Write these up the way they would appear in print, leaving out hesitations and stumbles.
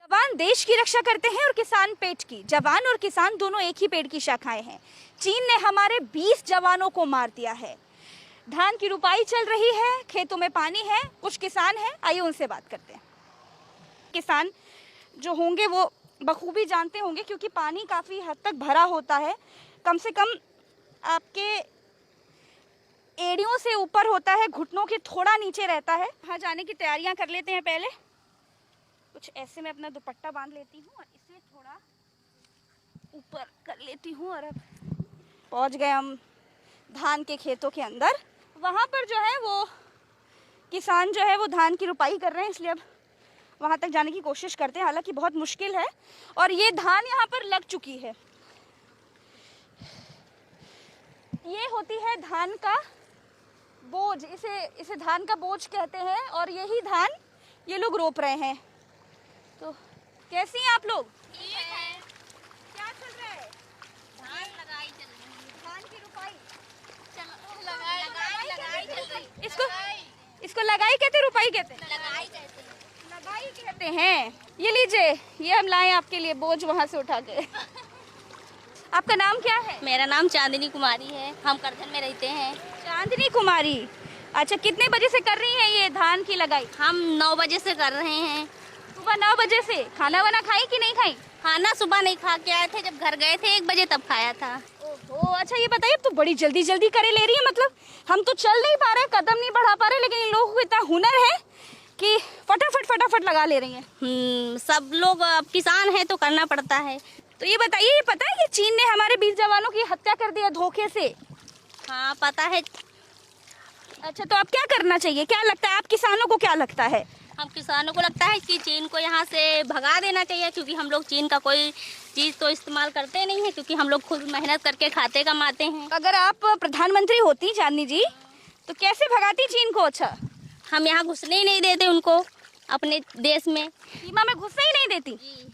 जवान देश की रक्षा करते हैं और किसान पेट की। जवान और किसान दोनों एक ही पेड़ की शाखाएं हैं। चीन ने हमारे 20 जवानों को मार दिया है। धान की रुपाई चल रही है, खेतों में पानी है, कुछ किसान हैं, आइए उनसे बात करते हैं। किसान जो होंगे वो बखूबी जानते होंगे क्योंकि पानी काफ़ी हद तक भरा होता है, कम से कम आपके एड़ियों से ऊपर होता है, घुटनों के थोड़ा नीचे रहता है। वहाँ जाने की तैयारियां कर लेते हैं। पहले कुछ ऐसे में अपना दुपट्टा बांध लेती हूँ और इसे थोड़ा ऊपर कर लेती हूँ और अब पहुँच गए हम धान के खेतों के अंदर। वहाँ पर जो है वो किसान जो है वो धान की रुपाई कर रहे हैं, इसलिए अब वहाँ तक जाने की कोशिश करते हैं। हालांकि बहुत मुश्किल है और ये धान यहाँ पर लग चुकी है। ये होती है धान का बोझ, इसे धान का बोझ कहते हैं और यही धान ये लोग रोप रहे हैं। तो कैसी हैं आप लोग? ठीक है। क्या चल रहा है? धान लगाई चल रही है। धान की रुपाई लगाई चल रही। इसको लगाई कहते हैं, रुपाई कहते हैं? लगाई कहते हैं। लगाई कहते हैं। ये लीजिए, ये हम लाए आपके लिए बोझ वहाँ से उठा के। आपका नाम क्या है? मेरा नाम चांदनी कुमारी है, हम करधन में रहते हैं। चांदनी कुमारी, अच्छा कितने बजे से कर रही हैं ये धान की लगाई? हम 9 बजे से कर रहे हैं। सुबह 9 बजे से। खाना वाना खाई कि नहीं खाई? खाना सुबह नहीं खा के आए थे, जब घर गए थे 1 बजे तब खाया था। ओहो, अच्छा ये बताइए, अब तो बड़ी जल्दी जल्दी करे ले रही है। मतलब हम तो चल नहीं पा रहे, कदम नहीं बढ़ा पा रहे, लेकिन इन लोगों को इतना हुनर है कि फटाफट लगा ले रही हैं। सब लोग अब किसान हैं तो करना पड़ता है। तो ये बताइए, ये पता है कि चीन ने हमारे 20 जवानों की हत्या कर दी है धोखे से? हाँ पता है। अच्छा, तो अब क्या करना चाहिए? क्या लगता है आप किसानों को, क्या लगता है? हम किसानों को लगता है कि चीन को यहाँ से भगा देना चाहिए, क्योंकि हम लोग चीन का कोई चीज़ तो इस्तेमाल करते नहीं है, क्योंकि हम लोग खुद मेहनत करके खाते कमाते हैं। अगर आप प्रधानमंत्री होती चांदनी जी तो कैसे भगाती चीन को? अच्छा, हम यहाँ घुसने ही नहीं देते उनको अपने देश में। सीमा में घुसने ही नहीं देती? जी।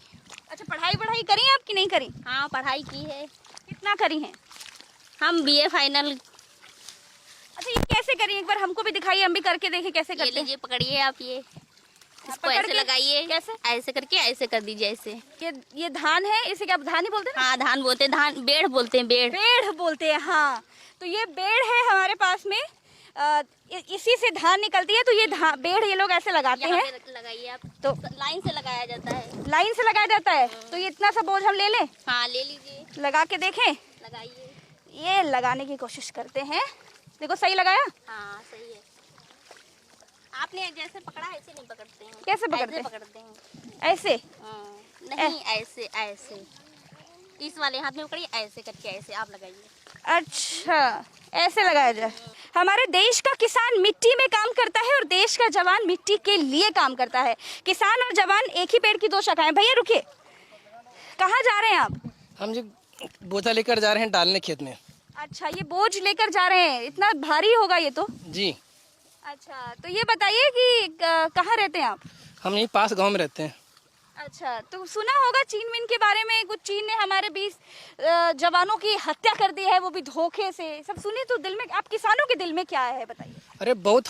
अच्छा, पढ़ाई करी है आपकी? नहीं करी? हाँ पढ़ाई की है। कितना करी है? हम BA फाइनल। अच्छा, ये कैसे करी? एक बार हमको भी दिखाइए, हम भी करके देखें कैसे ये करते हैं। लीजिए, पकड़िए आप, ये इसको पकड़ ऐसे के? लगाइए। कैसे? ऐसे करके ऐसे कर दीजिए ऐसे। ये धान है, इसे क्या धान ही बोलते हैं ना? हाँ धान बोलते हैं, धान बेड़ बोलते हैं, बेड़। बेड़ बोलते हैं, हाँ। तो ये बेड़ है हमारे पास में, इसी से धान निकलती है। तो ये बेड़ ये लोग ऐसे लगाते यहाँ हैं। पे लगाइए आप, तो लाइन से लगाया जाता है। लाइन से लगाया जाता है। तो ये इतना सा बोझ हम ले लें? हाँ ले लीजिए, लगा के देखें? लगाइए। ये लगाने की कोशिश करते हैं। देखो, सही लगाया? हाँ सही है। आपने जैसे पकड़ा ऐसे नहीं पकड़ते हैं। कैसे पकड़ते हैं? ऐसे पकड़ते हैं। ऐसे? नहीं ऐसे ऐसे, इस वाले हाथ में पकड़िए, ऐसे करके ऐसे आप लगाइए। अच्छा, ऐसे लगाया जाए। हमारे देश का किसान मिट्टी में काम करता है और देश का जवान मिट्टी के लिए काम करता है। किसान और जवान एक ही पेड़ की 2 शाखाएं। भैया रुकिए, कहाँ जा रहे हैं आप? हम जी बोझा लेकर जा रहे हैं डालने खेत में। अच्छा, ये बोझ लेकर जा रहे हैं, इतना भारी होगा ये तो। जी। अच्छा, तो ये बताइए कि कहाँ रहते हैं आप? हम यहीं पास गांव में रहते हैं। अच्छा, तो सुना होगा चीन मिन के बारे में कुछ। चीन ने हमारे 20 जवानों की हत्या कर दी है, वो भी धोखे से। सब सुने तो दिल में, आप किसानों के दिल में क्या है बताइए? अरे बहुत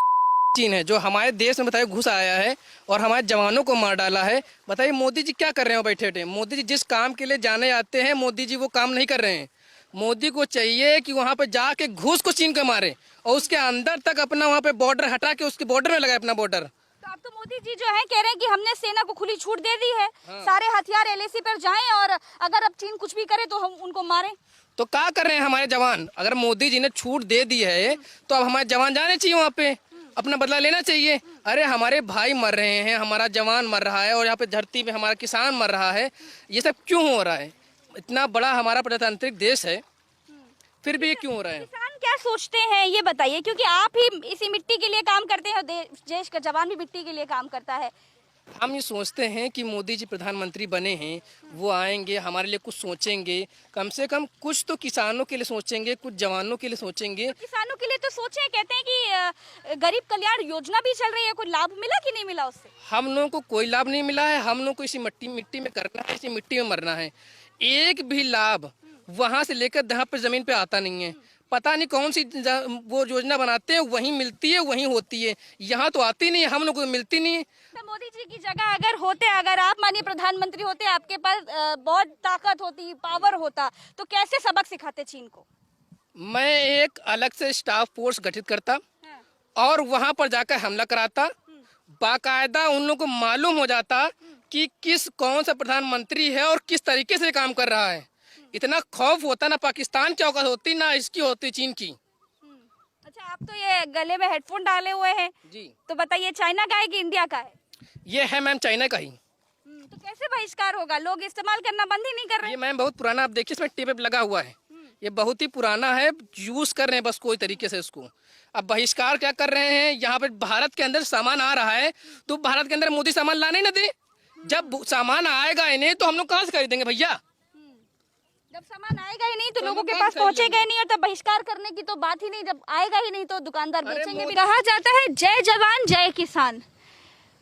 चीन है जो हमारे देश में बताइए घुस आया है और हमारे जवानों को मार डाला है। बताइए मोदी जी क्या कर रहे हो बैठे बैठे? मोदी जी जिस काम के लिए जाने आते हैं, मोदी जी वो काम नहीं कर रहे हैं। मोदी को चाहिए कि वहाँ पे जाके घुस को चीन को मारे और उसके अंदर तक अपना वहाँ पे बॉर्डर हटा के उसके बॉर्डर में लगाए अपना बॉर्डर। तो अब तो मोदी जी जो है कह रहे हैं कि हमने सेना को खुली छूट दे दी है। हाँ। सारे हथियार LAC पर जाएं और अगर अब चीन कुछ भी करे तो हम उनको मारें। तो क्या कर रहे हैं हमारे जवान? अगर मोदी जी ने छूट दे दी है तो अब हमारे जवान जाने चाहिए वहाँ पे, अपना बदला लेना चाहिए। अरे हमारे भाई मर रहे हैं, हमारा जवान मर रहा है और यहाँ पे धरती पे हमारा किसान मर रहा है। ये सब क्यों हो रहा है? इतना बड़ा हमारा प्रजातांत्रिक देश है, फिर भी ये क्यों हो रहा है? किसान क्या सोचते हैं ये बताइए, क्योंकि आप ही इसी मिट्टी के लिए काम करते हैं, देश का जवान भी मिट्टी के लिए काम करता है। हम ये सोचते हैं कि मोदी जी प्रधानमंत्री बने हैं, वो आएंगे हमारे लिए कुछ सोचेंगे, कम से कम कुछ तो किसानों के लिए सोचेंगे, कुछ जवानों के लिए सोचेंगे। तो किसानों के लिए तो सोचे, कहते हैं कि गरीब कल्याण योजना भी चल रही है, कोई लाभ मिला कि नहीं मिला उससे? हम लोगों को कोई लाभ नहीं मिला है। हम लोगों को इसी मिट्टी में करना है, इसी मिट्टी में मरना है। एक भी लाभ वहाँ से लेकर यहाँ पर जमीन पे आता नहीं है। पता नहीं कौन सी वो योजना बनाते हैं, वहीं मिलती है, वहीं होती है, यहाँ तो आती नहीं है, हम लोग को मिलती नहीं है। तो मोदी जी की जगह अगर होते, अगर आप मानिए प्रधानमंत्री होते, आपके पास बहुत ताकत होती, पावर होता, तो कैसे सबक सिखाते चीन को? मैं एक अलग से स्टाफ फोर्स गठित करता और वहां पर जाकर हमला कराता। बाकायदा उन लोगों को मालूम हो जाता कि कौन सा प्रधानमंत्री है और किस तरीके से काम कर रहा है। इतना खौफ होता ना पाकिस्तान की औकात होती ना इसकी होती चीन की। अच्छा, आप तो ये गले में हेडफोन डाले हुए हैं जी, तो बताइए चाइना का है कि इंडिया का है? ये है मैम चाइना का ही। तो कैसे बहिष्कार होगा? लोग इस्तेमाल करना बंद ही नहीं कर रहे। ये मैम बहुत पुराना, आप देखिए इसमें टेप लगा हुआ है, ये बहुत ही पुराना है, यूज कर रहे हैं बस कोई तरीके से इसको। अब बहिष्कार क्या कर रहे हैं, यहाँ पे भारत के अंदर सामान आ रहा है तो भारत के अंदर मोदी सामान लाने ही ना दे। जब सामान आएगा ही नहीं तो हम लोग कहाँ से खरीदेंगे भैया? जब सामान आएगा ही नहीं तो तो लोगों हम के कहाँ पास से पहुंचेगा ही लेंगे? नहीं, और तब बहिष्कार करने की तो बात ही नहीं। जब आएगा ही नहीं तो दुकानदार अरे बेचेंगे भी। मोदी- कहा जाता है जय जवान जय किसान,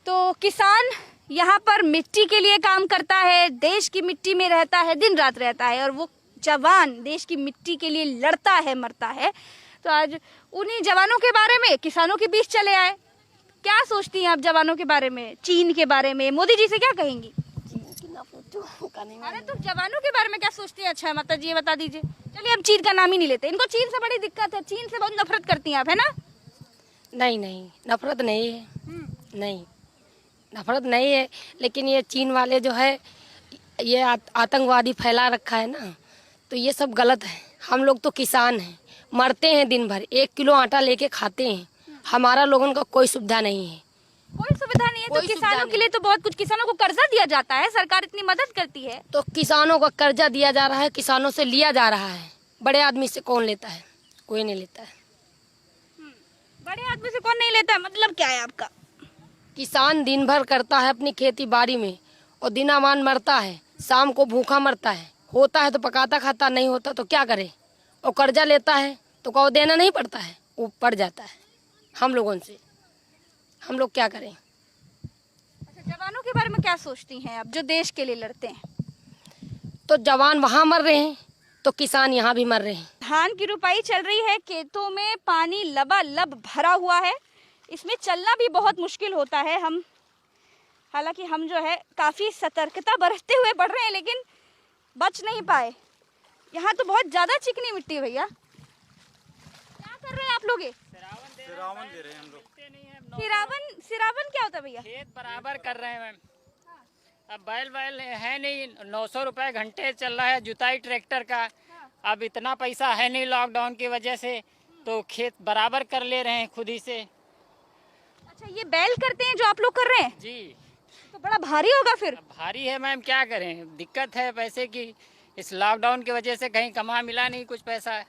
तो किसान यहाँ पर मिट्टी के लिए काम करता है, देश की मिट्टी में रहता है, दिन रात रहता है, और वो जवान देश की मिट्टी के लिए लड़ता है, मरता है। तो आज उन्हीं जवानों के बारे में किसानों के बीच चले आए। क्या सोचती हैं आप जवानों के बारे में, चीन के बारे में? मोदी जी से क्या कहेंगी? अरे तो जवानों के बारे में क्या सोचती है? अच्छा माता जी ये बता दीजिए। चलिए हम चीन का नाम ही नहीं लेते, इनको चीन से बड़ी दिक्कत है, चीन से बहुत नफरत करती हैं आप, है ना? नहीं, नफरत नहीं है, नहीं नफरत नहीं है, लेकिन ये चीन वाले जो है ये आतंकवादी फैला रखा है ना, तो ये सब गलत है। हम लोग तो किसान हैं, मरते हैं दिन भर, 1 किलो आटा लेके खाते हैं, हमारा लोगों का कोई सुविधा नहीं है। कोई सुविधा नहीं है तो कोई सुविधा किसानों के नहीं। लिए तो बहुत कुछ, किसानों को कर्जा दिया जाता है, सरकार इतनी मदद करती है। तो किसानों का कर्जा दिया जा रहा है, किसानों से लिया जा रहा है, बड़े आदमी से कौन लेता है? कोई नहीं लेता है। बड़े आदमी से कौन नहीं लेता है, मतलब क्या है आपका? किसान दिन भर करता है अपनी खेती बाड़ी में और दिनामान मरता है, शाम को भूखा मरता है, होता है तो पकाता खाता, नहीं होता तो क्या करे? और कर्जा लेता है तो कहो देना नहीं पड़ता है, वो पड़ जाता है हम लोगों से, हम लोग क्या करें? अच्छा, जवानों के बारे में क्या सोचती हैं आप जो देश के लिए लड़ते हैं? तो जवान वहाँ मर रहे हैं तो किसान यहाँ भी मर रहे हैं। धान की रुपाई चल रही है, खेतों में पानी लबालब भरा हुआ है, इसमें चलना भी बहुत मुश्किल होता है। हालांकि हम जो है काफ़ी सतर्कता बरतते हुए बढ़ रहे हैं, लेकिन बच नहीं पाए। यहाँ तो बहुत ज़्यादा चिकनी मिट्टी है भैया। क्या कर रहे हैं आप लोग? सिरावन दे रहे हैं हम लोग। सिरावन क्या होता है भैया? खेत बराबर कर रहे हैं मैम। अब बैल है नहीं, 900 रुपए घंटे चल रहा है जुताई ट्रैक्टर का। अब इतना पैसा है नहीं लॉकडाउन की वजह से, तो खेत बराबर कर ले रहे हैं खुद ही से। अच्छा, ये बैल करते हैं जो आप लोग कर रहे हैं? जी, तो बड़ा भारी होगा फिर। अब भारी है मैम, क्या करें, दिक्कत है पैसे की। इस लॉकडाउन की वजह से कहीं कमा मिला नहीं कुछ पैसा।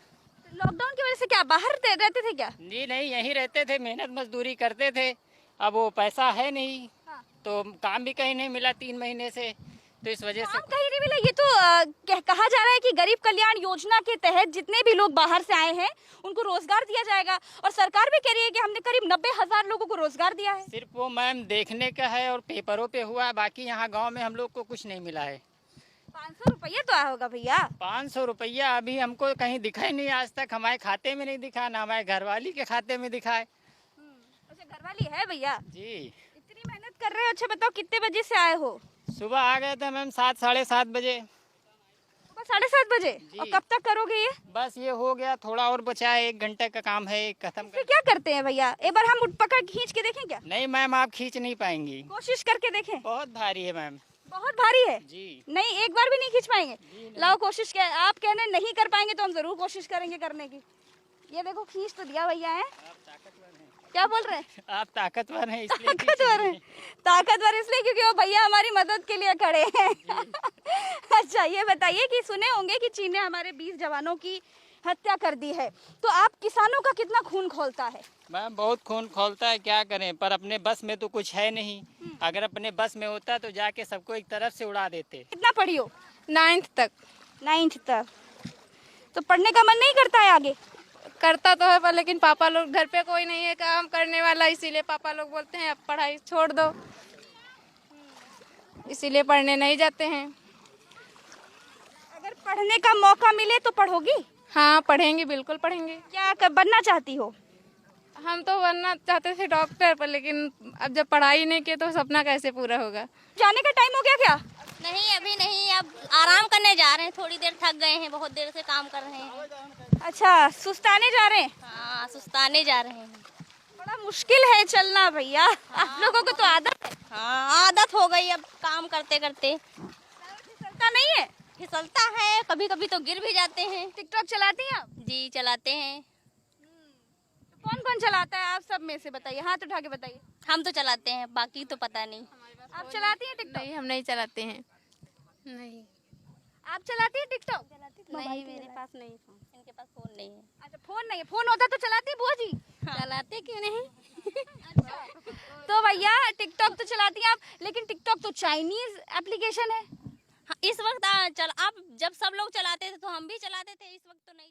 लॉकडाउन की वजह से क्या बाहर रहते थे क्या? जी नहीं, यहीं रहते थे, मेहनत मजदूरी करते थे। अब वो पैसा है नहीं, तो काम भी कहीं नहीं मिला 3 महीने से, तो इस वजह से काम कहीं नहीं मिला। ये तो कहा जा रहा है कि गरीब कल्याण योजना के तहत जितने भी लोग बाहर से आए हैं उनको रोजगार दिया जाएगा, और सरकार भी कह रही है कि हमने करीब 90,000 लोगों को रोजगार दिया है। सिर्फ वो मैम देखने का है और पेपरों पे हुआ है, बाकी यहाँ गांव में हम लोग को कुछ नहीं मिला है। 500 रुपया तो आया होगा भैया। 500 रुपया अभी हमको कहीं दिखा ही नहीं आज तक, हमारे खाते में नहीं दिखा, ना हमारे घरवाली के खाते में दिखा है। अच्छा, घरवाली है भैया? जी, इतनी मेहनत कर रहे हो। अच्छा बताओ कितने बजे से आए हो? सुबह आ गए थे मैम 7 साढ़े 7 बजे। सुबह 7:30 बजे? जी। और कब तक करोगे ये? बस ये हो गया, थोड़ा और बचा है, 1 घंटे का काम है, खत्म फिर कर। क्या करते हैं भैया? एक बार हम पकड़ खींच के देखें क्या? नहीं मैम, आप खींच नहीं पाएंगी, कोशिश करके देखें। बहुत भारी है मैम। बहुत भारी है। जी नहीं, एक बार भी नहीं खींच पाएंगे? लाओ कोशिश कर, आप कहने नहीं कर पाएंगे तो हम जरूर कोशिश करेंगे करने की। ये देखो खींच तो दिया भैया है। क्या बोल रहे हैं? आप ताकतवर हैं इसलिए खींच ताकतवर रही है। ताकतवर इसलिए क्योंकि वो भैया हमारी मदद के लिए खड़े हैं। अच्छा ये बताइए कि सुने होंगे कि चीन ने हमारे 20 जवानों की हत्या कर दी है, तो आप किसानों का कितना खून खौलता है? मैम बहुत खून खौलता है, क्या करें, पर अपने बस में तो कुछ है नहीं। अगर अपने बस में होता तो जाके सबको एक तरफ से उड़ा देते। कितना पढ़ी हो? 9th तक। 9th तक। तो पढ़ने का मन नहीं करता है आगे? करता तो है पर लेकिन पापा लोग, घर पे कोई नहीं है काम करने वाला, इसीलिए पापा लोग बोलते हैं अब पढ़ाई छोड़ दो, इसीलिए पढ़ने नहीं जाते हैं। अगर पढ़ने का मौका मिले तो पढ़ोगी? हाँ पढ़ेंगे, बिल्कुल पढ़ेंगे। क्या बनना चाहती हो? हम तो बनना चाहते थे डॉक्टर, पर लेकिन अब जब पढ़ाई नहीं की तो सपना कैसे पूरा होगा। जाने का टाइम हो गया क्या? नहीं अभी नहीं, अब आराम करने जा रहे हैं, थोड़ी देर थक गए हैं, बहुत देर से काम कर रहे हैं। अच्छा, सुस्ताने जा रहे हैं? हाँ सुस्ताने जा रहे हैं। बड़ा मुश्किल है चलना भैया। आप लोगों को तो आदत है। हाँ आदत हो गई अब काम करते करते। फिसलता नहीं है? फिसलता है, कभी कभी तो गिर भी जाते हैं। टिकटॉक चलाती हैं आप? जी चलाते हैं। कौन कौन चलाता है आप सब में से बताइए, हाथ उठा के बताइए। हम तो चलाते हैं, बाकी तो पता नहीं। आप चलाती हैं टिकटॉक? नहीं, हम नहीं चलाते हैं। नहीं आप चलाती हैं टिकटॉक? नहीं मेरे पास नहीं फोन, इनके पास फोन नहीं है। अच्छा, फोन नहीं है, फोन होता तो चलाती बुआ जी? चलाते क्यों नहीं? तो भैया टिकटॉक तो चलाती हैं आप, लेकिन टिकटॉक तो चाइनीज एप्लीकेशन है। हाँ, इस वक्त आप जब सब लोग चलाते थे तो हम भी चलाते थे, इस वक्त तो नहीं।